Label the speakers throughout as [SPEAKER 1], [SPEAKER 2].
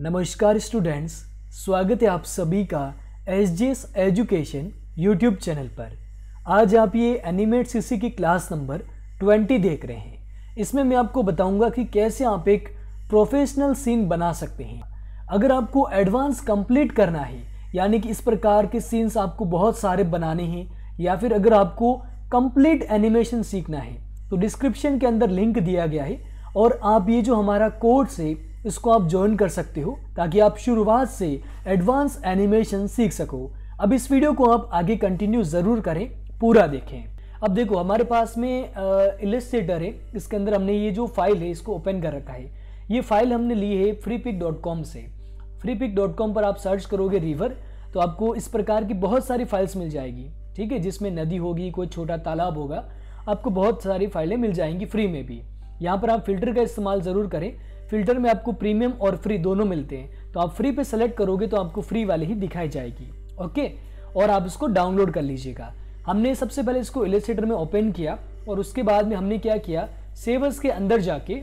[SPEAKER 1] नमस्कार स्टूडेंट्स, स्वागत है आप सभी का SGS एजुकेशन यूट्यूब चैनल पर। आज आप ये एनिमेट सीसी की क्लास नंबर 20 देख रहे हैं। इसमें मैं आपको बताऊंगा कि कैसे आप एक प्रोफेशनल सीन बना सकते हैं। अगर आपको एडवांस कंप्लीट करना है, यानी कि इस प्रकार के सीन्स आपको बहुत सारे बनाने हैं, या फिर अगर आपको कंप्लीट एनिमेशन सीखना है तो डिस्क्रिप्शन के अंदर लिंक दिया गया है और आप ये जो हमारा कोर्स है इसको आप ज्वाइन कर सकते हो ताकि आप शुरुआत से एडवांस एनिमेशन सीख सको। अब इस वीडियो को आप आगे कंटिन्यू ज़रूर करें, पूरा देखें। अब देखो हमारे पास में इलस्ट्रेटर है, इसके अंदर हमने ये जो फाइल है इसको ओपन कर रखा है। ये फाइल हमने ली है freepik.com से। freepik.com पर आप सर्च करोगे रिवर तो आपको इस प्रकार की बहुत सारी फाइल्स मिल जाएगी, ठीक है, जिसमें नदी होगी, कोई छोटा तालाब होगा, आपको बहुत सारी फाइलें मिल जाएंगी फ्री में भी। यहाँ पर आप फिल्टर का इस्तेमाल ज़रूर करें। फिल्टर में आपको प्रीमियम और फ्री दोनों मिलते हैं, तो आप फ्री पे सेलेक्ट करोगे तो आपको फ्री वाली ही दिखाई जाएगी। ओके, और आप इसको डाउनलोड कर लीजिएगा। हमने सबसे पहले इसको इलस्ट्रेटर में ओपन किया और उसके बाद में हमने क्या किया, सेवर्स के अंदर जाके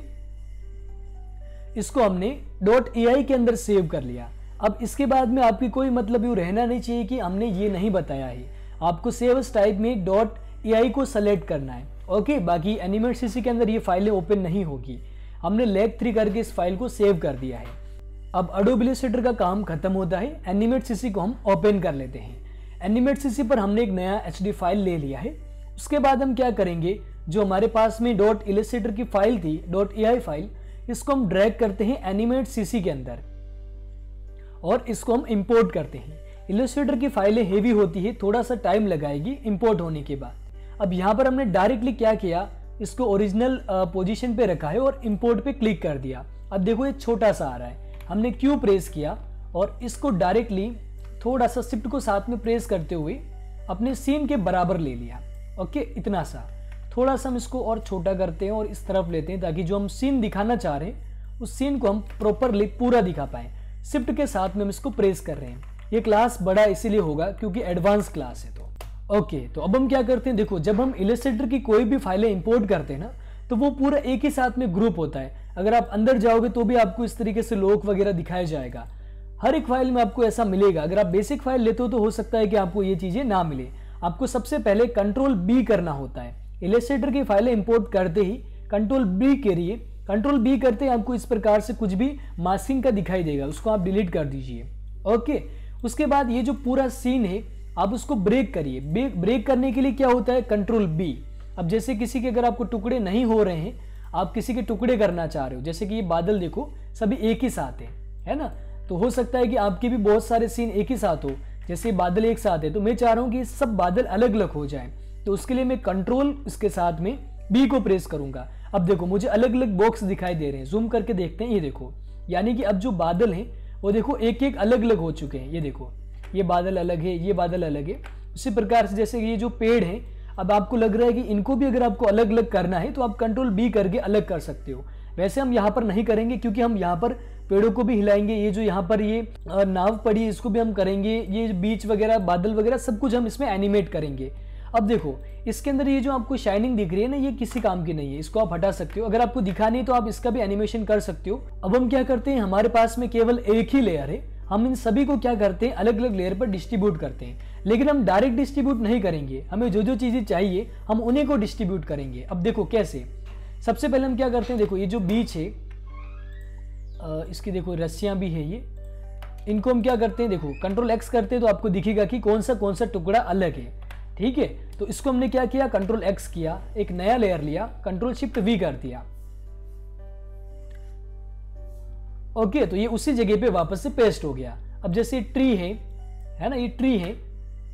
[SPEAKER 1] इसको हमने .ai के अंदर सेव कर लिया। अब इसके बाद में आपकी कोई मतलब यूँ रहना नहीं चाहिए कि हमने ये नहीं बताया है। आपको सेवर्स टाइप में .ai को सेलेक्ट करना है। ओके, बाकी एनिमेट सीसी के अंदर ये फाइलें ओपन नहीं होगी। हमने leg 3 करके इस फाइल को सेव कर दिया है। अब Adobe Illustrator का काम खत्म होता है, एनिमेट सीसी को हम ओपन कर लेते हैं। एनिमेट सीसी पर हमने एक नया HD फाइल ले लिया है। उसके बाद हम क्या करेंगे, जो हमारे पास में .illustrator की फाइल थी, .ai फाइल, इसको हम ड्रैग करते हैं एनिमेट सीसी के अंदर और इसको हम इंपोर्ट करते हैं। इलस्ट्रेटर की फाइलें हेवी होती है, थोड़ा सा टाइम लगाएगी इंपोर्ट होने के बाद। अब यहाँ पर हमने डायरेक्टली क्या किया, इसको ओरिजिनल पोजीशन पे रखा है और इंपोर्ट पे क्लिक कर दिया। अब देखो ये छोटा सा आ रहा है, हमने क्यू प्रेस किया और इसको डायरेक्टली थोड़ा सा शिफ्ट को साथ में प्रेस करते हुए अपने सीन के बराबर ले लिया। ओके, इतना सा। थोड़ा सा हम इसको और छोटा करते हैं और इस तरफ लेते हैं ताकि जो हम सीन दिखाना चाह रहे हैं उस सीन को हम प्रॉपरली पूरा दिखा पाएँ। शिफ्ट के साथ में हम इसको प्रेस कर रहे हैं। ये क्लास बड़ा इसीलिए होगा क्योंकि एडवांस क्लास है। ओके, तो अब हम क्या करते हैं, देखो जब हम इलस्ट्रेटर की कोई भी फाइलें इंपोर्ट करते हैं ना तो वो पूरा एक ही साथ में ग्रुप होता है। अगर आप अंदर जाओगे तो भी आपको इस तरीके से लोग वगैरह दिखाया जाएगा। हर एक फाइल में आपको ऐसा मिलेगा। अगर आप बेसिक फाइल लेते हो तो हो सकता है कि आपको ये चीज़ें ना मिले। आपको सबसे पहले Ctrl+B करना होता है। इलस्ट्रेटर की फाइलें इंपोर्ट करते ही Ctrl+B करिए। Ctrl+B करते ही आपको इस प्रकार से कुछ भी मास्किंग का दिखाई देगा, उसको आप डिलीट कर दीजिए। ओके, उसके बाद ये जो पूरा सीन है आप उसको ब्रेक करिए। ब्रेक करने के लिए क्या होता है, Ctrl+B। अब जैसे किसी के अगर आपको टुकड़े नहीं हो रहे हैं, आप किसी के टुकड़े करना चाह रहे हो, जैसे कि ये बादल देखो सभी एक ही साथ है ना, तो हो सकता है कि आपके भी बहुत सारे सीन एक ही साथ हो। जैसे बादल एक साथ है तो मैं चाह रहा हूँ कि सब बादल अलग अलग हो जाए, तो उसके लिए मैं Ctrl इसके साथ में B को प्रेस करूंगा। अब देखो मुझे अलग अलग बॉक्स दिखाई दे रहे हैं, जूम करके देखते हैं। ये देखो, यानी कि अब जो बादल हैं वो देखो एक एक अलग अलग हो चुके हैं। ये देखो, ये बादल अलग है, ये बादल अलग है। उसी प्रकार से जैसे ये जो पेड़ हैं, अब आपको लग रहा है कि इनको भी अगर आपको अलग अलग करना है तो आप Ctrl+B करके अलग कर सकते हो। वैसे हम यहाँ पर नहीं करेंगे क्योंकि हम यहाँ पर पेड़ों को भी हिलाएंगे। ये जो यहाँ पर ये नाव पड़ी है इसको भी हम करेंगे। ये बीच वगैरह, बादल वगैरह सब कुछ हम इसमें एनिमेट करेंगे। अब देखो इसके अंदर ये जो आपको शाइनिंग दिख रही है ना, ये किसी काम की नहीं है, इसको आप हटा सकते हो। अगर आपको दिखानी है तो आप इसका भी एनिमेशन कर सकते हो। अब हम क्या करते हैं, हमारे पास में केवल एक ही लेयर है, हम इन सभी को क्या करते हैं, अलग अलग लेयर पर डिस्ट्रीब्यूट करते हैं। लेकिन हम डायरेक्ट डिस्ट्रीब्यूट नहीं करेंगे, हमें जो जो चीज़ें चाहिए हम उन्हीं को डिस्ट्रीब्यूट करेंगे। अब देखो कैसे, सबसे पहले हम क्या करते हैं, देखो ये जो बीच है इसकी देखो रस्सियाँ भी है, ये इनको हम क्या करते हैं, देखो Ctrl+X करते हैं तो आपको दिखेगा कि कौन सा टुकड़ा अलग है। ठीक है, तो इसको हमने क्या किया, Ctrl+X किया, एक नया लेयर लिया, Ctrl+Shift+V कर दिया। ओके, तो ये उसी जगह पे वापस से पेस्ट हो गया। अब जैसे ट्री है ना, ये ट्री है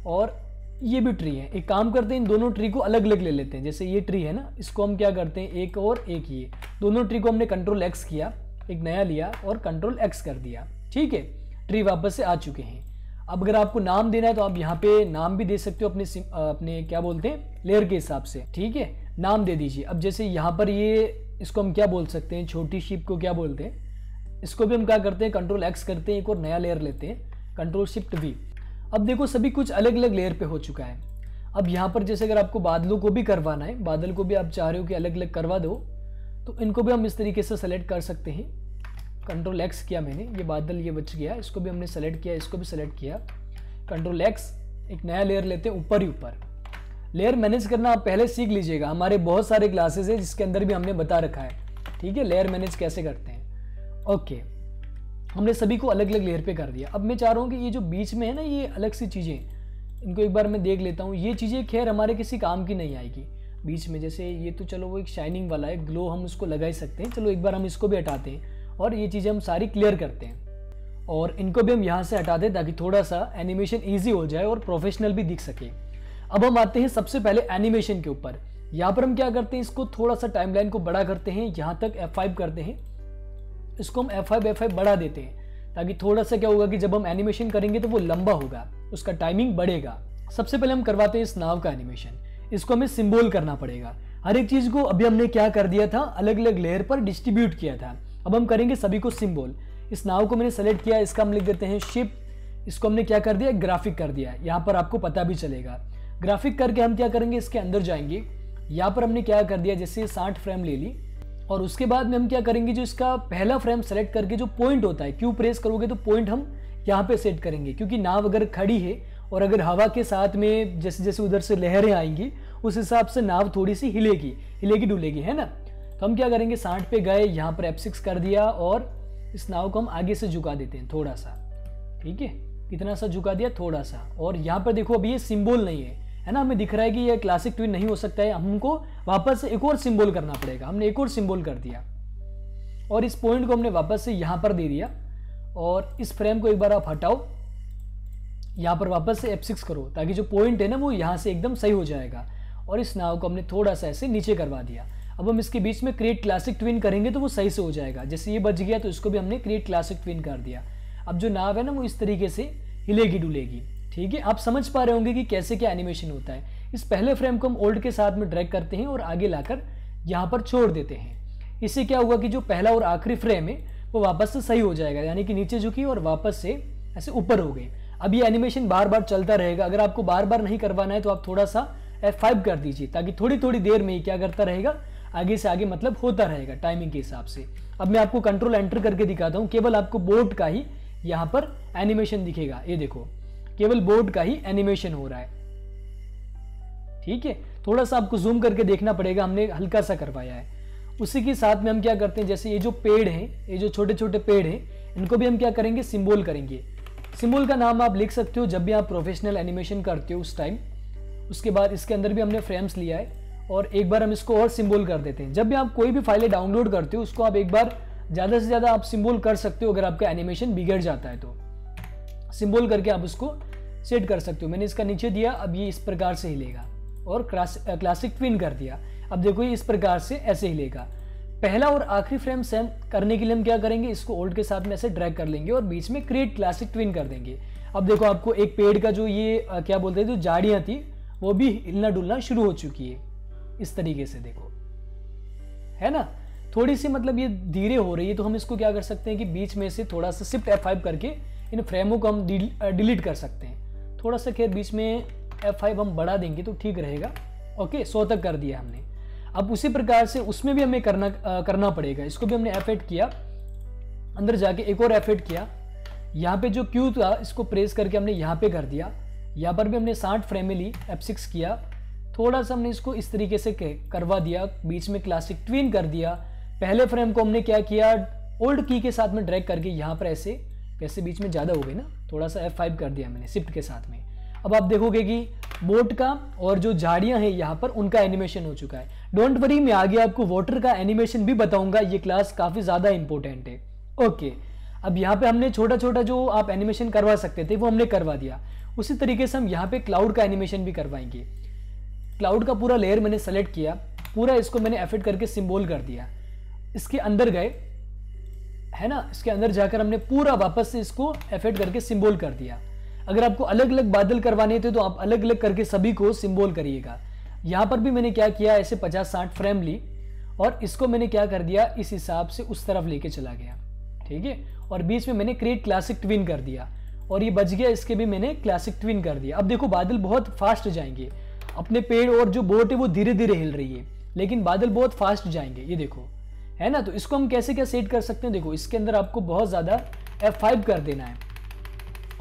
[SPEAKER 1] और ये भी ट्री है। एक काम करते हैं, इन दोनों ट्री को अलग अलग ले लेते हैं। जैसे ये ट्री है ना, इसको हम क्या करते हैं, एक और एक ये दोनों ट्री को हमने Ctrl+X किया, एक नया लिया और Ctrl+X कर दिया। ठीक है, ट्री वापस से आ चुके हैं। अब अगर आपको नाम देना है तो आप यहाँ पे नाम भी दे सकते हो अपने क्या बोलते हैं, लेयर के हिसाब से। ठीक है, नाम दे दीजिए। अब जैसे यहाँ पर ये, इसको हम क्या बोल सकते हैं, छोटी शिप को क्या बोलते हैं, इसको भी हम क्या करते हैं, Ctrl+X करते हैं, एक और नया लेयर लेते हैं, Ctrl+Shift+V। अब देखो सभी कुछ अलग अलग लेयर पे हो चुका है। अब यहाँ पर जैसे अगर आपको बादलों को भी करवाना है, बादल को भी आप चाह रहे हो कि अलग अलग करवा दो, तो इनको भी हम इस तरीके से सेलेक्ट कर सकते हैं। कंट्रोल एक्स किया मैंने, ये बादल ये बच गया, इसको भी हमने सेलेक्ट किया, इसको भी सेलेक्ट किया, कंट्रोल एक्स, एक नया लेयर लेते हैं ऊपर ही ऊपर। लेयर मैनेज करना आप पहले सीख लीजिएगा, हमारे बहुत सारे क्लासेस है जिसके अंदर भी हमने बता रखा है, ठीक है, लेयर मैनेज कैसे करते हैं। ओके, हमने सभी को अलग अलग लेयर पे कर दिया। अब मैं चाह रहा हूँ कि ये जो बीच में है ना, ये अलग सी चीज़ें, इनको एक बार मैं देख लेता हूँ। ये चीज़ें खैर हमारे किसी काम की नहीं आएगी बीच में, जैसे ये तो चलो वो एक शाइनिंग वाला है, ग्लो हम उसको लगा ही सकते हैं। चलो एक बार हम इसको भी हटाते हैं और ये चीज़ें हम सारी क्लियर करते हैं और इनको भी हम यहाँ से हटा दें ताकि थोड़ा सा एनिमेशन ईजी हो जाए और प्रोफेशनल भी दिख सके। अब हम आते हैं सबसे पहले एनिमेशन के ऊपर। यहाँ पर हम क्या करते हैं, इसको थोड़ा सा टाइमलाइन को बड़ा करते हैं, यहाँ तक F5 करते हैं, इसको हम F5 बढ़ा देते हैं ताकि थोड़ा सा क्या होगा कि जब हम एनिमेशन करेंगे तो वो लंबा होगा, उसका टाइमिंग बढ़ेगा। सबसे पहले हम करवाते हैं इस नाव का एनिमेशन, इसको हमें सिंबल करना पड़ेगा। हर एक चीज को अभी हमने क्या कर दिया था, अलग अलग लेयर पर डिस्ट्रीब्यूट किया था, अब हम करेंगे सभी को सिंबल। इस नाव को मैंने सेलेक्ट किया, इसका हम लिख देते हैं शिप, इसको हमने क्या कर दिया, ग्राफिक कर दिया। यहाँ पर आपको पता भी चलेगा, ग्राफिक करके हम क्या करेंगे, इसके अंदर जाएंगे। यहाँ पर हमने क्या कर दिया, जैसे 60 फ्रेम ले ली और उसके बाद में हम क्या करेंगे, जो इसका पहला फ्रेम सेलेक्ट करके जो पॉइंट होता है, क्यू प्रेस करोगे तो पॉइंट हम यहाँ पे सेट करेंगे, क्योंकि नाव अगर खड़ी है और अगर हवा के साथ में जैसे जैसे उधर से लहरें आएंगी उस हिसाब से नाव थोड़ी सी हिलेगी डुलेगी, है ना। तो हम क्या करेंगे, 60 पे गए, यहाँ पर F6 कर दिया और इस नाव को हम आगे से झुका देते हैं थोड़ा सा, ठीक है, कितना सा झुका दिया, थोड़ा सा। और यहाँ पर देखो अभी ये सिंबल नहीं है ना, हमें दिख रहा है कि ये क्लासिक ट्विन नहीं हो सकता है, हमको वापस से एक और सिंबल करना पड़ेगा। हमने एक और सिंबल कर दिया और इस पॉइंट को हमने वापस से यहाँ पर दे दिया और इस फ्रेम को एक बार आप हटाओ, यहाँ पर वापस से F6 करो ताकि जो पॉइंट है ना वो यहाँ से एकदम सही हो जाएगा। और इस नाव को हमने थोड़ा सा ऐसे नीचे करवा दिया। अब हम इसके बीच में क्रिएट क्लासिक ट्विन करेंगे तो वो सही से हो जाएगा। जैसे ये बच गया तो इसको भी हमने क्रिएट क्लासिक ट्विन कर दिया। अब जो नाव है ना वो इस तरीके से हिलेगी डुलेगी, ठीक है। आप समझ पा रहे होंगे कि कैसे क्या एनिमेशन होता है। इस पहले फ्रेम को हम ओल्ड के साथ में ड्रैग करते हैं और आगे लाकर यहाँ पर छोड़ देते हैं। इससे क्या होगा कि जो पहला और आखिरी फ्रेम है वो वापस से सही हो जाएगा, यानी कि नीचे झुकी और वापस से ऐसे ऊपर हो गई। अब ये एनिमेशन बार बार चलता रहेगा। अगर आपको बार बार नहीं करवाना है तो आप थोड़ा सा F5 कर दीजिए ताकि थोड़ी थोड़ी देर में ही क्या करता रहेगा, आगे से आगे मतलब होता रहेगा टाइमिंग के हिसाब से। अब मैं आपको कंट्रोल एंटर करके दिखाता हूँ, केवल आपको बोट का ही यहाँ पर एनिमेशन दिखेगा। ये देखो केवल बोट का ही एनिमेशन हो रहा है, ठीक है। थोड़ा सा आपको जूम करके देखना पड़ेगा, हमने हल्का सा करवाया है। उसी के साथ में हम क्या करते हैं, जैसे ये जो पेड़ हैं, ये जो छोटे छोटे पेड़ हैं, इनको भी हम क्या करेंगे, सिंबल करेंगे। सिंबल का नाम आप लिख सकते हो जब भी आप प्रोफेशनल एनिमेशन करते हो उस टाइम। उसके बाद इसके अंदर भी हमने फ्रेम्स लिया है और एक बार हम इसको और सिंबल कर देते हैं। जब भी आप कोई भी फाइलें डाउनलोड करते हो उसको आप एक बार ज़्यादा से ज़्यादा आप सिंबल कर सकते हो। अगर आपका एनिमेशन बिगड़ जाता है तो सिंबल करके आप उसको सेट कर सकते हो। मैंने इसका नीचे दिया, अब ये इस प्रकार से हिलेगा और क्लासिक ट्विन कर दिया। अब देखो ये इस प्रकार से ऐसे हिलेगा। पहला और आखिरी फ्रेम सेम करने के लिए हम क्या करेंगे, इसको ओल्ड के साथ में ऐसे ड्रैग कर लेंगे और बीच में क्रिएट क्लासिक ट्विन कर देंगे। अब देखो आपको एक पेड़ का जो ये क्या बोलते हैं, जो झाड़ियाँ थी वो भी हिलना डुलना शुरू हो चुकी है। इस तरीके से देखो, है ना, थोड़ी सी मतलब ये धीरे हो रही है। तो हम इसको क्या कर सकते हैं कि बीच में से थोड़ा सा शिफ्ट F5 करके इन फ्रेमों को हम डिलीट कर सकते हैं। थोड़ा सा खैर बीच में F5 हम बढ़ा देंगे तो ठीक रहेगा। ओके, 100 तक कर दिया हमने। अब उसी प्रकार से उसमें भी हमें करना पड़ेगा। इसको भी हमने F8 किया, अंदर जाके एक और F8 किया। यहाँ पे जो Q था इसको प्रेस करके हमने यहाँ पे कर दिया। यहाँ पर भी हमने 60 फ्रेम में ली, F6 किया, थोड़ा सा हमने इसको इस तरीके से करवा दिया, बीच में क्लासिक ट्विन कर दिया। पहले फ्रेम को हमने क्या किया, ओल्ड की के साथ में ड्रैग करके यहाँ पर ऐसे वैसे बीच में ज़्यादा हो गई ना, थोड़ा सा F5 कर दिया मैंने शिफ्ट के साथ में। अब आप देखोगे कि बोट का और जो झाड़ियां हैं यहाँ पर उनका एनिमेशन हो चुका है। डोंट वरी, मैं आगे आपको वाटर का एनिमेशन भी बताऊंगा। ये क्लास काफ़ी ज़्यादा इंपॉर्टेंट है। ओके, अब यहाँ पे हमने छोटा छोटा जो आप एनिमेशन करवा सकते थे वो हमने करवा दिया। उसी तरीके से हम यहाँ पे क्लाउड का एनिमेशन भी करवाएंगे। क्लाउड का पूरा लेयर मैंने सेलेक्ट किया, पूरा इसको मैंने F8 करके सिंबल कर दिया। इसके अंदर गए, है ना, इसके अंदर जाकर हमने पूरा वापस से इसको F8 करके सिंबल कर दिया। अगर आपको अलग अलग बादल करवाने थे तो आप अलग अलग करके सभी को सिंबल करिएगा। यहाँ पर भी मैंने क्या किया, ऐसे 50-60 फ्रेम ली और इसको मैंने क्या कर दिया, इस हिसाब से उस तरफ लेके चला गया, ठीक है। और बीच में मैंने क्रिएट क्लासिक ट्विन कर दिया और ये बच गया, इसके भी मैंने क्लासिक ट्विन कर दिया। अब देखो बादल बहुत फास्ट जाएंगे, अपने पेड़ और जो बोट है वो धीरे धीरे हिल रही है, लेकिन बादल बहुत फास्ट जाएंगे, ये देखो, है ना। तो इसको हम कैसे क्या सेट कर सकते हैं, देखो इसके अंदर आपको बहुत ज़्यादा F5 कर देना है,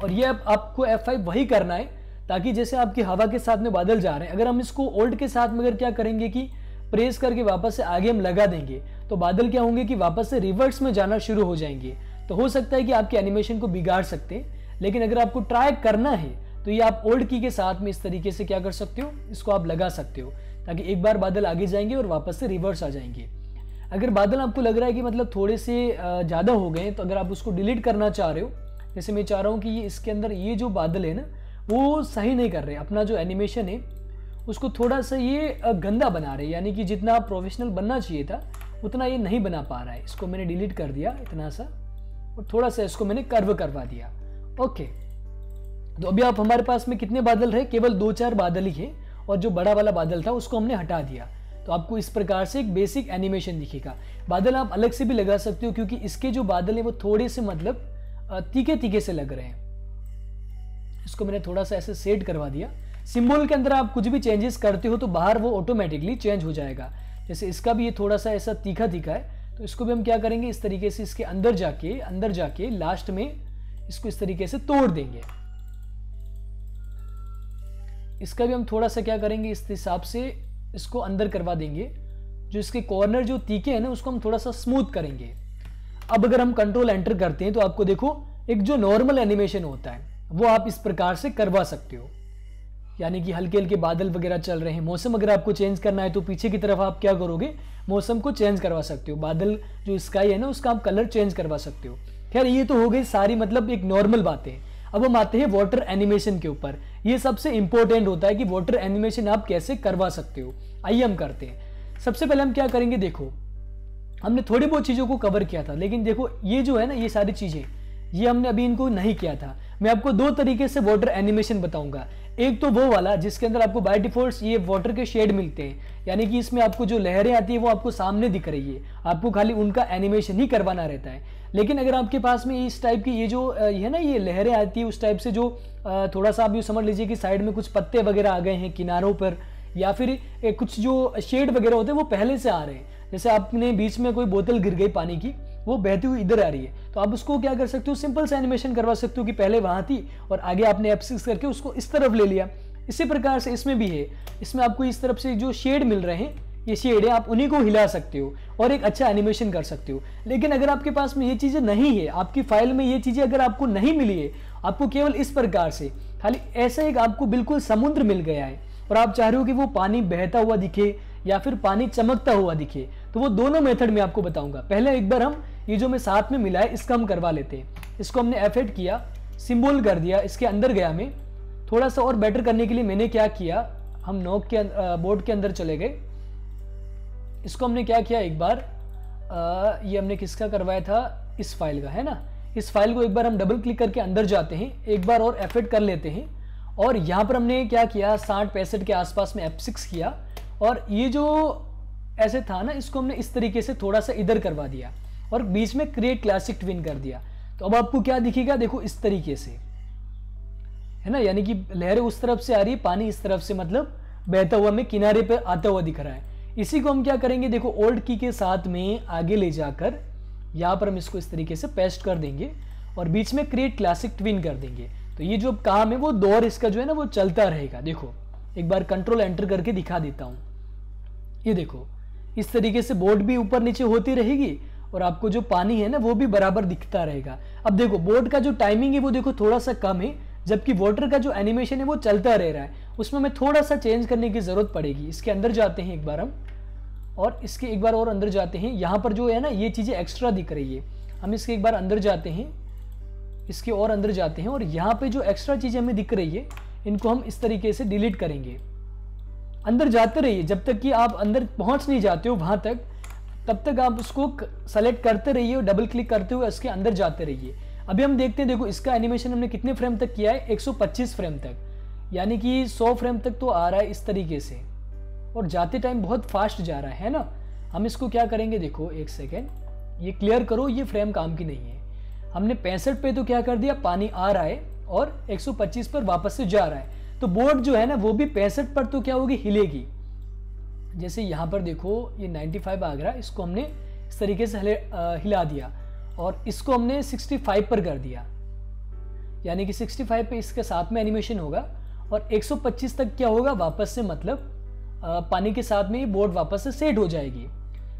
[SPEAKER 1] और ये आपको F5 वही करना है ताकि जैसे आपकी हवा के साथ में बादल जा रहे हैं, अगर हम इसको ओल्ड के साथ में अगर क्या करेंगे कि प्रेस करके वापस से आगे हम लगा देंगे तो बादल क्या होंगे कि वापस से रिवर्स में जाना शुरू हो जाएंगे। तो हो सकता है कि आपके एनिमेशन को बिगाड़ सकते हैं, लेकिन अगर आपको ट्राई करना है तो ये आप ओल्ड की के साथ में इस तरीके से क्या कर सकते हो, इसको आप लगा सकते हो ताकि एक बार बादल आगे जाएंगे और वापस से रिवर्स आ जाएंगे। अगर बादल आपको लग रहा है कि मतलब थोड़े से ज़्यादा हो गए, तो अगर आप उसको डिलीट करना चाह रहे हो, जैसे मैं चाह रहा हूँ कि ये इसके अंदर ये जो बादल है ना वो सही नहीं कर रहे, अपना जो एनिमेशन है उसको थोड़ा सा ये गंदा बना रहे, यानी कि जितना प्रोफेशनल बनना चाहिए था उतना ये नहीं बना पा रहा है। इसको मैंने डिलीट कर दिया इतना सा, और थोड़ा सा इसको मैंने कर्व करवा दिया। ओके, तो अभी आप हमारे पास में कितने बादल रहे, केवल 2-4 बादल ही है, और जो बड़ा वाला बादल था उसको हमने हटा दिया। तो आपको इस प्रकार से एक बेसिक एनिमेशन दिखेगा। बादल आप अलग से भी लगा सकते हो, क्योंकि इसके जो बादल हैं वो थोड़े से मतलब तीखे तीखे से लग रहे हैं। इसको मैंने थोड़ा सा ऐसे सेट करवा दिया। सिंबल के अंदर आप कुछ भी चेंजेस करते हो तो बाहर वो ऑटोमेटिकली चेंज हो जाएगा। जैसे इसका भी ये थोड़ा सा ऐसा तीखा तीखा है, तो इसको भी हम क्या करेंगे, इस तरीके से इसके अंदर जाके लास्ट में इसको इस तरीके से तोड़ देंगे। इसका भी हम थोड़ा सा क्या करेंगे, इस हिसाब से इसको अंदर करवा देंगे। जो इसके कॉर्नर जो तीखे हैं ना उसको हम थोड़ा सा स्मूथ करेंगे। अब अगर हम कंट्रोल एंटर करते हैं तो आपको देखो एक जो नॉर्मल एनिमेशन होता है वो आप इस प्रकार से करवा सकते हो, यानी कि हल्के हल्के बादल वगैरह चल रहे हैं। मौसम अगर आपको चेंज करना है तो पीछे की तरफ आप क्या करोगे, मौसम को चेंज करवा सकते हो। बादल जो स्काई है ना उसका आप कलर चेंज करवा सकते हो। खैर ये तो हो गई सारी मतलब एक नॉर्मल बातें। अब हम आते हैं वाटर एनिमेशन के ऊपर। ये सबसे इंपॉर्टेंट होता है कि वाटर एनिमेशन आप कैसे करवा सकते हो। आइए हम करते हैं। सबसे पहले हम क्या करेंगे, देखो हमने थोड़ी बहुत चीज़ों को कवर किया था, लेकिन देखो ये जो है ना ये सारी चीज़ें ये हमने अभी इनको नहीं किया था। मैं आपको 2 तरीके से वाटर एनिमेशन बताऊंगा। एक तो वो वाला जिसके अंदर आपको बाय डिफॉल्ट ये वाटर के शेड मिलते हैं, यानी कि इसमें आपको जो लहरें आती है वो आपको सामने दिख रही है, आपको खाली उनका एनिमेशन ही करवाना रहता है। लेकिन अगर आपके पास में इस टाइप की ये जो है ना ये लहरें आती है उस टाइप से, जो थोड़ा सा आप यूँ समझ लीजिए कि साइड में कुछ पत्ते वगैरह आ गए हैं किनारों पर, या फिर कुछ जो शेड वगैरह होते हैं वो पहले से आ रहे हैं। जैसे आपने बीच में कोई बोतल गिर गई पानी की, वो बहती हुई इधर आ रही है, तो आप उसको क्या कर सकते हो, सिंपल सा एनिमेशन करवा सकते हो कि पहले वहां थी और आगे आपने F6 करके उसको इस तरफ ले लिया। इसी प्रकार से इसमें भी है, इसमें आपको इस तरफ से जो शेड मिल रहे हैं ये शेड है, आप उन्हीं को हिला सकते हो और एक अच्छा एनिमेशन कर सकते हो। लेकिन अगर आपके पास में ये चीज़ें नहीं है, आपकी फाइल में ये चीज़ें अगर आपको नहीं मिली है, आपको केवल इस प्रकार से खाली ऐसा एक आपको बिल्कुल समुद्र मिल गया है और आप चाह रहे हो कि वो पानी बहता हुआ दिखे या फिर पानी चमकता हुआ दिखे, तो वो दोनों मेथड में आपको बताऊंगा। पहले एक बार हम ये जो मैं साथ में मिला है इसका हम करवा लेते हैं। इसको हमने F8 किया, सिंबल कर दिया, इसके अंदर गया मैं। थोड़ा सा और बेटर करने के लिए मैंने क्या किया, हम नोक के बोर्ड के अंदर चले गए। इसको हमने क्या किया, एक बार ये हमने किसका करवाया था, इस फाइल का है ना। इस फाइल को एक बार हम डबल क्लिक करके अंदर जाते हैं, एक बार और F8 कर लेते हैं और यहाँ पर हमने क्या किया 60-65 के आसपास में F6 किया और ये जो ऐसे था ना इसको हमने इस तरीके से थोड़ा सा इधर करवा दिया और बीच में क्रिएट क्लासिक ट्विन कर दिया। तो अब आपको क्या दिखेगा, देखो इस तरीके से है ना, यानी कि लहरें उस तरफ से आ रही है, पानी इस तरफ से मतलब बहता हुआ में किनारे पर आता हुआ दिख रहा है। इसी को हम क्या करेंगे, देखो ओल्ड की के साथ में आगे ले जाकर यहाँ पर हम इसको इस तरीके से पेस्ट कर देंगे और बीच में क्रिएट क्लासिक ट्विन कर देंगे। तो ये जो काम है वो दौर इसका जो है ना वो चलता रहेगा। देखो एक बार कंट्रोल एंटर करके दिखा देता हूँ, ये देखो इस तरीके से बोर्ड भी ऊपर नीचे होती रहेगी और आपको जो पानी है ना वो भी बराबर दिखता रहेगा। अब देखो बोर्ड का जो टाइमिंग है वो देखो थोड़ा सा कम है, जबकि वाटर का जो एनिमेशन है वो चलता रह रहा है, उसमें हमें थोड़ा सा चेंज करने की जरूरत पड़ेगी। इसके अंदर जाते हैं एक बार हम और इसके एक बार और अंदर जाते हैं। यहाँ पर जो है ना ये चीज़ें एक्स्ट्रा दिख रही है, हम इसके एक बार अंदर जाते हैं, इसके और अंदर जाते हैं और यहाँ पे जो एक्स्ट्रा चीज़ें हमें दिख रही है इनको हम इस तरीके से डिलीट करेंगे। अंदर जाते रहिए जब तक कि आप अंदर पहुँच नहीं जाते हो वहाँ तक, तब तक आप उसको सेलेक्ट करते रहिए और डबल क्लिक करते हुए इसके अंदर जाते रहिए। अभी हम देखते हैं, देखो इसका एनिमेशन हमने कितने फ्रेम तक किया है, 125 फ्रेम तक, यानी कि 100 फ्रेम तक तो आ रहा है इस तरीके से और जाते टाइम बहुत फास्ट जा रहा है ना। हम इसको क्या करेंगे, देखो एक सेकेंड ये क्लियर करो, ये फ्रेम काम की नहीं है। हमने 65 पे तो क्या कर दिया, पानी आ रहा है और 125 पर वापस से जा रहा है, तो बोर्ड जो है ना वो भी 65 पर तो क्या होगी, हिलेगी। जैसे यहाँ पर देखो ये 95 आ गया, इसको हमने इस तरीके से हिला दिया और इसको हमने 65 पर कर दिया, यानी कि 65 पे इसके साथ में एनिमेशन होगा और 125 तक क्या होगा वापस से, मतलब पानी के साथ में ये बोट वापस से सेट हो जाएगी।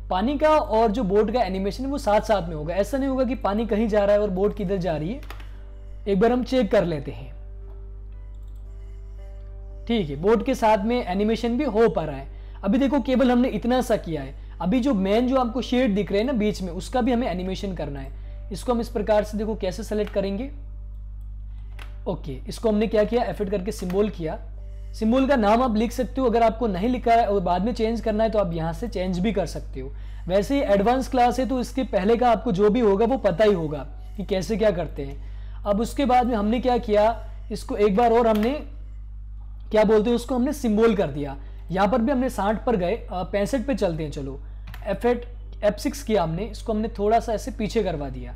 [SPEAKER 1] पानी का और जो बोट का एनिमेशन है वो साथ साथ में होगा, ऐसा नहीं होगा कि पानी कहीं जा रहा है और बोट किधर जा रही है। एक बार हम चेक कर लेते हैं। ठीक है, बोट के साथ में एनिमेशन भी हो पा रहा है। अभी देखो केवल हमने इतना सा किया है, अभी जो मेन जो आपको शेड दिख रहे हैं ना बीच में, उसका भी हमें एनिमेशन करना है। इसको हम इस प्रकार से देखो कैसे सेलेक्ट करेंगे। ओके, इसको हमने क्या किया, एफेक्ट करके सिंबल किया। सिंबल का नाम आप लिख सकते हो, अगर आपको नहीं लिखा है और बाद में चेंज करना है तो आप यहाँ से चेंज भी कर सकते हो। वैसे ही एडवांस क्लास है तो इसके पहले का आपको जो भी होगा वो पता ही होगा कि कैसे क्या करते हैं। अब उसके बाद में हमने क्या किया, इसको एक बार और हमने क्या बोलते हैं उसको हमने सिंबल कर दिया। यहाँ पर भी हमने 60 पर गए, 65 पे चलते हैं। चलो F6 किया हमने, इसको हमने थोड़ा सा ऐसे पीछे करवा दिया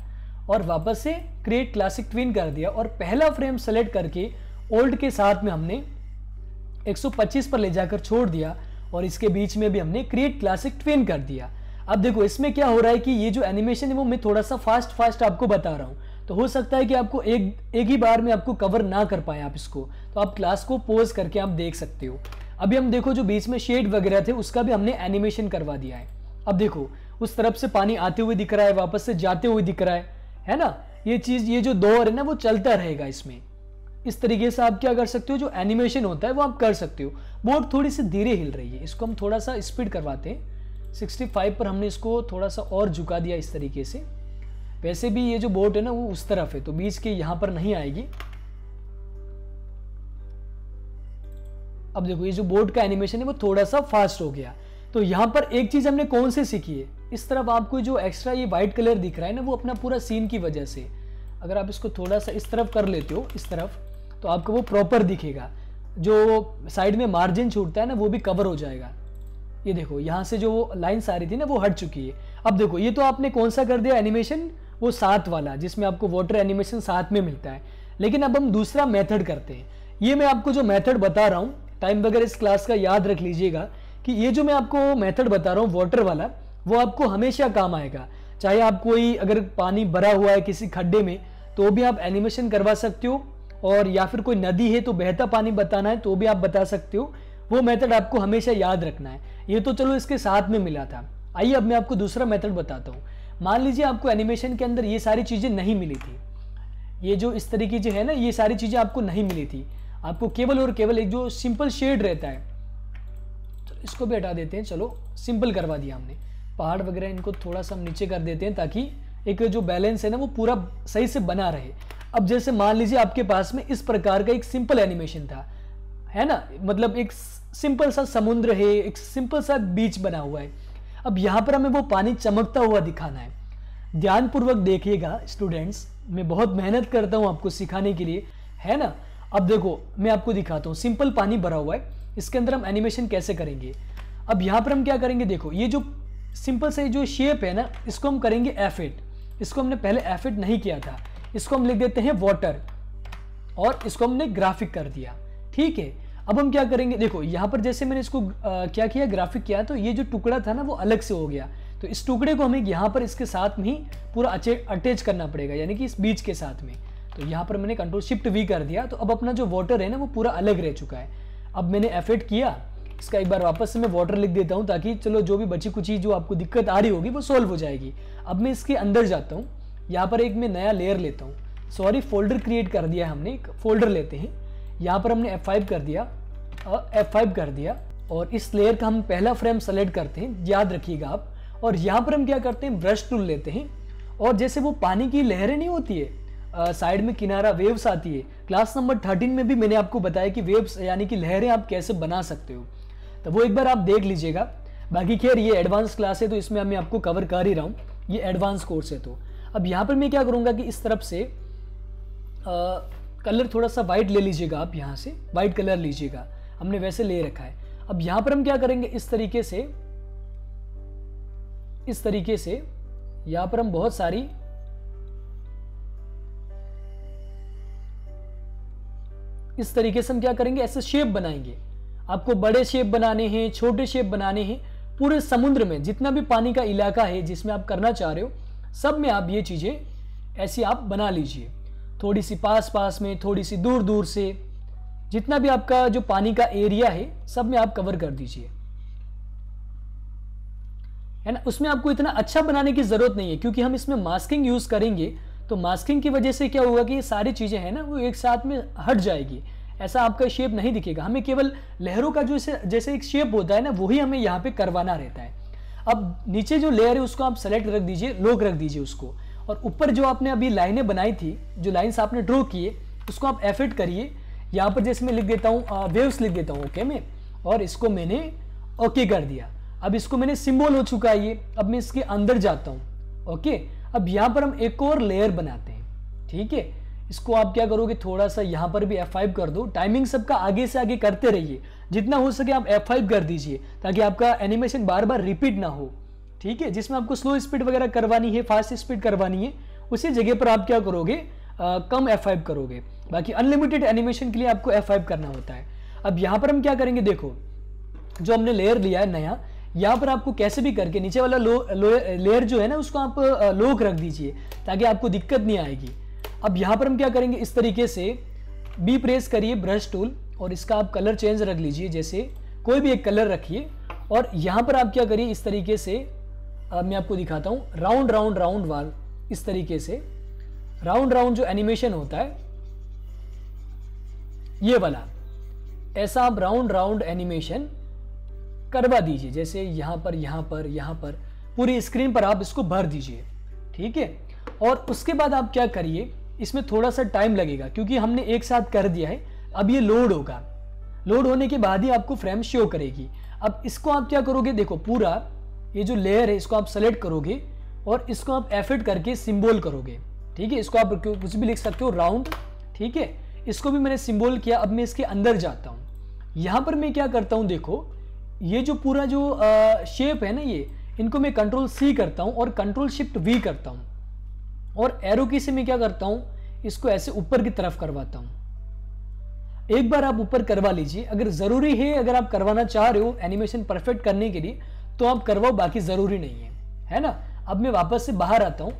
[SPEAKER 1] और वापस से क्रिएट क्लासिक ट्विन कर दिया और पहला फ्रेम सेलेक्ट करके ओल्ड के साथ में हमने 125 पर ले जाकर छोड़ दिया और इसके बीच में भी हमने क्रिएट क्लासिक ट्विन कर दिया। अब देखो इसमें क्या हो रहा है कि ये जो एनिमेशन है वो मैं थोड़ा सा फास्ट आपको बता रहा हूँ, तो हो सकता है कि आपको एक ही बार में आपको कवर ना कर पाए आप इसको, तो आप क्लास को पॉज करके आप देख सकते हो। अभी हम देखो जो बीच में शेड वगैरह थे उसका भी हमने एनिमेशन करवा दिया है। अब देखो उस तरफ से पानी आते हुए दिख रहा है, वापस से जाते हुए दिख रहा है ना। ये चीज, ये जो दौर है ना वो चलता रहेगा इसमें। इस तरीके से आप क्या कर सकते हो, जो एनिमेशन होता है वो आप कर सकते हो। बोट थोड़ी सी धीरे हिल रही है, इसको हम थोड़ा सा स्पीड करवाते हैं। 65 पर हमने इसको थोड़ा सा और झुका दिया इस तरीके से। वैसे भी ये जो बोट है ना वो उस तरफ है तो बीच के यहां पर नहीं आएगी। अब देखो ये जो बोट का एनिमेशन है वो थोड़ा सा फास्ट हो गया। तो यहां पर एक चीज हमने कौन से सीखी है, इस तरफ आपको जो एक्स्ट्रा ये व्हाइट कलर दिख रहा है ना वो अपना पूरा सीन की वजह से, अगर आप इसको थोड़ा सा इस तरफ कर लेते हो, इस तरफ, तो आपको वो प्रॉपर दिखेगा। जो साइड में मार्जिन छूटता है ना वो भी कवर हो जाएगा। ये देखो यहाँ से जो लाइन्स आ रही थी ना वो हट चुकी है। अब देखो ये तो आपने कौन सा कर दिया एनिमेशन, वो साथ वाला जिसमें आपको वाटर एनिमेशन साथ में मिलता है। लेकिन अब हम दूसरा मेथड करते हैं। ये मैं आपको जो मेथड बता रहा हूँ, टाइम वगैरह इस क्लास का याद रख लीजिएगा कि ये जो मैं आपको मेथड बता रहा हूँ वाटर वाला, वो आपको हमेशा काम आएगा। चाहे आप कोई अगर पानी भरा हुआ है किसी खड्डे में तो भी आप एनिमेशन करवा सकते हो, और या फिर कोई नदी है तो बहता पानी बताना है तो भी आप बता सकते हो। वो मेथड आपको हमेशा याद रखना है। ये तो चलो इसके साथ में मिला था। आइए अब मैं आपको दूसरा मेथड बताता हूँ। मान लीजिए आपको एनिमेशन के अंदर ये सारी चीजें नहीं मिली थी, ये जो इस तरीके जो है ना ये सारी चीजें आपको नहीं मिली थी, आपको केवल और केवल एक जो सिंपल शेड रहता है, तो इसको भी हटा देते हैं। चलो सिंपल करवा दिया हमने, पहाड़ वगैरह इनको थोड़ा सा हम नीचे कर देते हैं ताकि एक जो बैलेंस है ना वो पूरा सही से बना रहे। अब जैसे मान लीजिए आपके पास में इस प्रकार का एक सिंपल एनिमेशन था, है ना, मतलब एक सिंपल सा समुद्र है, एक सिंपल सा बीच बना हुआ है। अब यहाँ पर हमें वो पानी चमकता हुआ दिखाना है। ध्यानपूर्वक देखिएगा स्टूडेंट्स, मैं बहुत मेहनत करता हूँ आपको सिखाने के लिए, है ना। अब देखो मैं आपको दिखाता हूँ, सिंपल पानी भरा हुआ है, इसके अंदर हम एनिमेशन कैसे करेंगे। अब यहाँ पर हम क्या करेंगे, देखो ये जो सिंपल से जो शेप है ना इसको हम करेंगे F8। इसको हमने पहले F8 नहीं किया था, इसको हम लिख देते हैं वाटर और इसको हमने ग्राफिक कर दिया। ठीक है, अब हम क्या करेंगे, देखो यहाँ पर जैसे मैंने इसको क्या किया, ग्राफिक किया, तो ये जो टुकड़ा था ना वो अलग से हो गया। तो इस टुकड़े को हमें यहाँ पर इसके साथ में ही पूरा अटैच करना पड़ेगा, यानी कि इस बीच के साथ में। तो यहाँ पर मैंने Ctrl+Shift+V कर दिया, तो अब अपना जो वाटर है ना वो पूरा अलग रह चुका है। अब मैंने F8 किया, इसका एक बार वापस से मैं वाटर लिख देता हूँ ताकि चलो जो भी बची कुछ जो आपको दिक्कत आ रही होगी वो सोल्व हो जाएगी। अब मैं इसके अंदर जाता हूँ, यहाँ पर एक मैं नया लेयर लेता हूँ, सॉरी फोल्डर क्रिएट कर दिया हमने, एक फोल्डर लेते हैं। यहाँ पर हमने F5 कर दिया और F5 कर दिया और इस लेयर का हम पहला फ्रेम सेलेक्ट करते हैं, याद रखिएगा आप। और यहाँ पर हम क्या करते हैं, ब्रश टूल लेते हैं और जैसे वो पानी की लहरें नहीं होती है साइड में किनारा वेव्स आती है, क्लास नंबर 13 में भी मैंने आपको बताया कि वेव्स यानी कि लहरें आप कैसे बना सकते हो, तो वो एक बार आप देख लीजिएगा। बाकी खैर ये एडवांस क्लास है तो इसमें मैं आपको कवर कर ही रहा हूँ, ये एडवांस कोर्स है। तो अब यहाँ पर मैं क्या करूँगा कि इस तरफ से कलर थोड़ा सा वाइट ले लीजिएगा, आप यहाँ से वाइट कलर लीजिएगा, हमने वैसे ले रखा है। अब यहाँ पर हम क्या करेंगे, इस तरीके से यहाँ पर हम बहुत सारी इस तरीके से हम क्या करेंगे, ऐसे शेप बनाएंगे। आपको बड़े शेप बनाने हैं, छोटे शेप बनाने हैं, पूरे समुद्र में जितना भी पानी का इलाका है जिसमें आप करना चाह रहे हो, सब में आप ये चीज़ें ऐसी आप बना लीजिए। थोड़ी सी पास पास में, थोड़ी सी दूर दूर से, जितना भी आपका जो पानी का एरिया है सब में आप कवर कर दीजिए, है ना। उसमें आपको इतना अच्छा बनाने की जरूरत नहीं है, क्योंकि हम इसमें मास्किंग यूज करेंगे, तो मास्किंग की वजह से क्या होगा कि ये सारी चीजें हैं ना वो एक साथ में हट जाएगी, ऐसा आपका शेप नहीं दिखेगा। हमें केवल लहरों का जो जैसे एक शेप होता है ना, वही हमें यहाँ पे करवाना रहता है। अब नीचे जो लेयर है उसको आप सेलेक्ट रख दीजिए, लॉक रख दीजिए उसको, और ऊपर जो आपने अभी लाइनें बनाई थी, जो लाइन्स आपने ड्रॉ किए, उसको आप एफेक्ट करिए। यहाँ पर जैसे मैं लिख देता हूँ वेव्स लिख देता हूँ ओके में, और इसको मैंने ओके कर दिया। अब इसको मैंने सिंबल हो चुका है ये। अब मैं इसके अंदर जाता हूँ ओके। अब यहाँ पर हम एक और लेयर बनाते हैं, ठीक है। इसको आप क्या करोगे, थोड़ा सा यहाँ पर भी F5 कर दो। टाइमिंग सबका आगे से आगे करते रहिए, जितना हो सके आप F5 कर दीजिए, ताकि आपका एनिमेशन बार बार रिपीट ना हो, ठीक है। जिसमें आपको स्लो स्पीड वगैरह करवानी है, फास्ट स्पीड करवानी है, उसी जगह पर आप क्या करोगे, कम F5 करोगे। बाकी अनलिमिटेड एनिमेशन के लिए आपको F5 करना होता है। अब यहाँ पर हम क्या करेंगे, देखो जो हमने लेयर लिया है नया, यहाँ पर आपको कैसे भी करके नीचे वाला लेयर जो है ना उसको आप लॉक रख दीजिए, ताकि आपको दिक्कत नहीं आएगी। अब यहाँ पर हम क्या करेंगे, इस तरीके से बी प्रेस करिए ब्रश टूल, और इसका आप कलर चेंज रख लीजिए, जैसे कोई भी एक कलर रखिए। और यहाँ पर आप क्या करिए, इस तरीके से मैं आपको दिखाता हूँ, राउंड राउंड राउंड वाल, इस तरीके से राउंड राउंड जो एनिमेशन होता है ये वाला, ऐसा आप राउंड राउंड एनिमेशन करवा दीजिए। जैसे यहाँ पर यहाँ पर यहाँ पर पूरी स्क्रीन पर आप इसको भर दीजिए, ठीक है। और उसके बाद आप क्या करिए, इसमें थोड़ा सा टाइम लगेगा क्योंकि हमने एक साथ कर दिया है। अब ये लोड होगा, लोड होने के बाद ही आपको फ्रेम शो करेगी। अब इसको आप क्या करोगे, देखो पूरा ये जो लेयर है इसको आप सेलेक्ट करोगे और इसको आप एफेक्ट करके सिंबल करोगे, ठीक है। इसको आप कुछ भी लिख सकते हो, राउंड, ठीक है। इसको भी मैंने सिंबल किया। अब मैं इसके अंदर जाता हूँ, यहाँ पर मैं क्या करता हूँ, देखो ये जो पूरा जो शेप है ना, ये इनको मैं कंट्रोल C करता हूँ और कंट्रोल शिफ्ट V करता हूँ, और एरो की से मैं क्या करता हूँ, इसको ऐसे ऊपर की तरफ करवाता हूँ। एक बार आप ऊपर करवा लीजिए, अगर जरूरी है, अगर आप करवाना चाह रहे हो एनिमेशन परफेक्ट करने के लिए तो आप करवाओ, बाकी जरूरी नहीं है ना। अब मैं वापस से बाहर आता हूँ,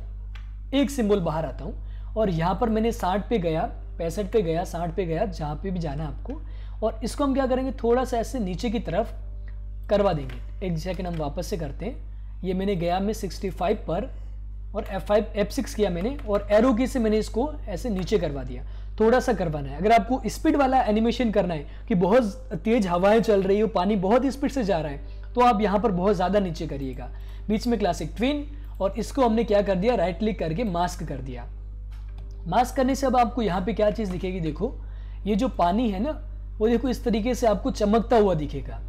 [SPEAKER 1] एक सिंबल बाहर आता हूँ, और यहाँ पर मैंने 60 पे गया, 65 पे गया, 60 पे गया, जहाँ पे भी जाना है आपको, और इसको हम क्या करेंगे, थोड़ा सा ऐसे नीचे की तरफ करवा देंगे। एक सेकंड हम वापस से करते हैं। ये मैंने गया मैं 65 पर, और F6 किया मैंने, और एरो की से मैंने इसको ऐसे नीचे करवा दिया। थोड़ा सा करवाना है। अगर आपको स्पीड वाला एनिमेशन करना है कि बहुत तेज हवाएं चल रही हो, पानी बहुत स्पीड से जा रहा है, तो आप यहाँ पर बहुत ज़्यादा नीचे करिएगा। बीच में क्लासिक ट्विन, और इसको हमने क्या कर दिया, राइट क्लिक करके मास्क कर दिया। मास्क करने से अब आपको यहाँ पे क्या चीज़ दिखेगी, देखो ये जो पानी है ना, वो देखो इस तरीके से आपको चमकता हुआ दिखेगा,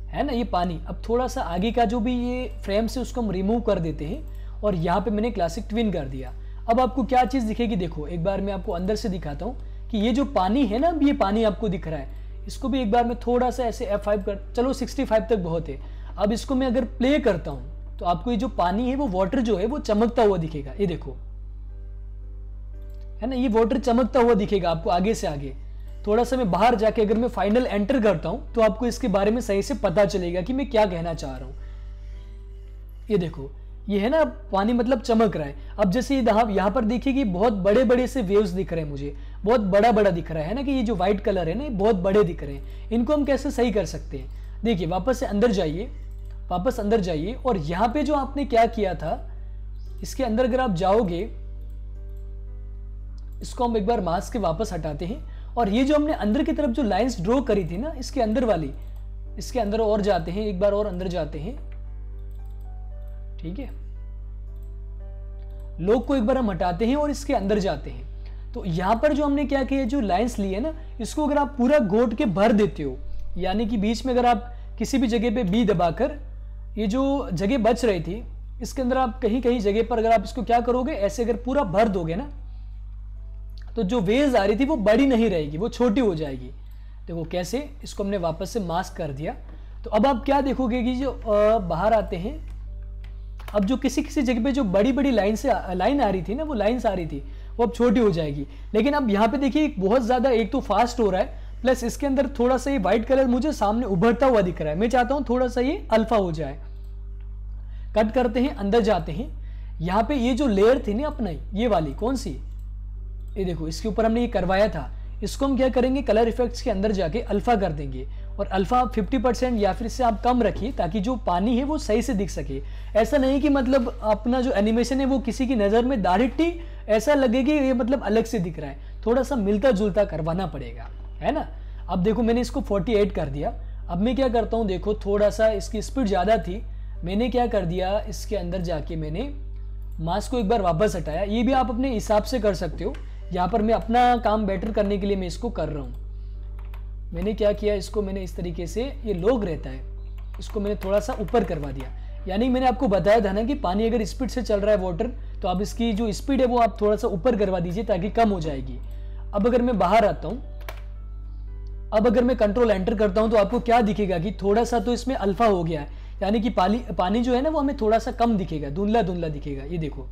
[SPEAKER 1] है ना, ये पानी। अब थोड़ा सा आगे का जो भी ये फ्रेम से उसको हम रिमूव कर देते हैं, और यहाँ पे मैंने क्लासिक ट्विन कर दिया। अब आपको क्या चीज़ दिखेगी, देखो एक बार मैं आपको अंदर से दिखाता हूँ कि ये जो पानी है ना, ये पानी आपको दिख रहा है। इसको भी एक बार मैं थोड़ा सा ऐसे F5 कर, चलो 65 तक बहुत है। अब इसको मैं अगर प्ले करता हूँ तो आपको ये जो पानी है, वो वाटर जो है वो चमकता हुआ दिखेगा। ये देखो, है ना, ये वाटर चमकता हुआ दिखेगा आपको आगे से आगे। थोड़ा सा मैं बाहर जाके अगर मैं फाइनल एंटर करता हूं तो आपको इसके बारे में सही से पता चलेगा कि मैं क्या कहना चाह रहा हूं। ये देखो, ये है ना पानी मतलब चमक रहा है। अब जैसे यहाँ पर देखिए कि बहुत बड़े बड़े से वेव्स दिख रहे हैं, मुझे बहुत बड़ा बड़ा दिख रहा है ना, कि ये जो व्हाइट कलर है ना, ये बहुत बड़े दिख रहे हैं। इनको हम कैसे सही कर सकते हैं, देखिए वापस से अंदर जाइए, वापस अंदर जाइए, और यहाँ पे जो आपने क्या किया था, इसके अंदर अगर आप जाओगे, इसको हम एक बार मास्क के वापस हटाते हैं, और ये जो हमने अंदर की तरफ जो लाइंस ड्रॉ करी थी ना, इसके अंदर वाली, इसके अंदर और जाते हैं, एक बार और अंदर जाते हैं, ठीक है। लोग को एक बार हम हटाते हैं और इसके अंदर जाते हैं। तो यहां पर जो हमने क्या किया, जो लाइंस ली है ना, इसको अगर आप पूरा गोट के भर देते हो, यानी कि बीच में अगर आप किसी भी जगह पे बी दबाकर, ये जो जगह बच रही थी, इसके अंदर आप कहीं कहीं जगह पर अगर आप इसको क्या करोगे, ऐसे अगर पूरा भर दोगे ना, तो जो वेव्स आ रही थी वो बड़ी नहीं रहेगी, वो छोटी हो जाएगी। देखो कैसे, इसको हमने वापस से मास्क कर दिया। तो अब आप क्या देखोगे कि जो बाहर आते हैं, अब जो किसी किसी जगह पे जो बड़ी बड़ी लाइन आ रही थी ना, वो लाइन्स आ रही थी, वो अब छोटी हो जाएगी। लेकिन अब यहाँ पे देखिए बहुत ज़्यादा, एक तो फास्ट हो रहा है, प्लस इसके अंदर थोड़ा सा ये व्हाइट कलर मुझे सामने उभरता हुआ दिख रहा है। मैं चाहता हूं थोड़ा सा ये अल्फा हो जाए। कट करते हैं, अंदर जाते हैं। यहाँ पे ये जो लेयर थी ना अपना, ये वाली कौन सी, ये देखो, इसके ऊपर हमने ये करवाया था। इसको हम क्या करेंगे, कलर इफेक्ट्स के अंदर जाके अल्फा कर देंगे, और अल्फा 50% या फिर इससे आप कम रखिए, ताकि जो पानी है वो सही से दिख सके। ऐसा नहीं कि मतलब अपना जो एनिमेशन है वो किसी की नज़र में डायरेक्टली ऐसा लगे कि ये मतलब अलग से दिख रहा है। थोड़ा सा मिलता जुलता करवाना पड़ेगा, है ना। अब देखो मैंने इसको 48 कर दिया। अब मैं क्या करता हूँ, देखो थोड़ा सा इसकी स्पीड ज़्यादा थी, मैंने क्या कर दिया, इसके अंदर जाके मैंने मास्क को एक बार वापस हटाया। ये भी आप अपने हिसाब से कर सकते हो। यहाँ पर मैं अपना काम बेटर करने के लिए मैं इसको कर रहा हूँ। मैंने क्या किया, इसको मैंने इस तरीके से, ये लोग रहता है, इसको मैंने थोड़ा सा ऊपर करवा दिया। यानी मैंने आपको बताया था ना कि पानी अगर स्पीड से चल रहा है वाटर, तो आप इसकी जो स्पीड है वो आप थोड़ा सा ऊपर करवा दीजिए ताकि कम हो जाएगी। अब अगर मैं बाहर आता हूँ, अब अगर मैं कंट्रोल एंटर करता हूँ, तो आपको क्या दिखेगा कि थोड़ा सा तो इसमें अल्फा हो गया है, यानी कि पानी जो है ना वो हमें थोड़ा सा कम दिखेगा, धुंधला धुंधला दिखेगा। ये देखो,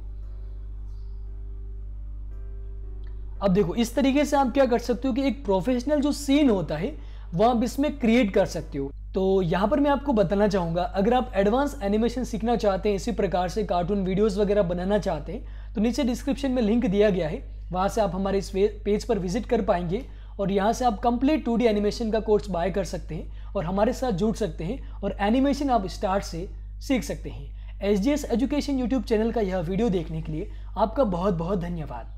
[SPEAKER 1] अब देखो इस तरीके से आप क्या कर सकते हो कि एक प्रोफेशनल जो सीन होता है वो आप इसमें क्रिएट कर सकते हो। तो यहाँ पर मैं आपको बताना चाहूँगा, अगर आप एडवांस एनिमेशन सीखना चाहते हैं, इसी प्रकार से कार्टून वीडियोस वगैरह बनाना चाहते हैं, तो नीचे डिस्क्रिप्शन में लिंक दिया गया है, वहाँ से आप हमारे इस पेज पर विजिट कर पाएंगे और यहाँ से आप कंप्लीट 2D एनिमेशन का कोर्स बाय कर सकते हैं और हमारे साथ जुड़ सकते हैं और एनिमेशन आप स्टार्ट से सीख सकते हैं। SGS एजुकेशन यूट्यूब चैनल का यह वीडियो देखने के लिए आपका बहुत बहुत धन्यवाद।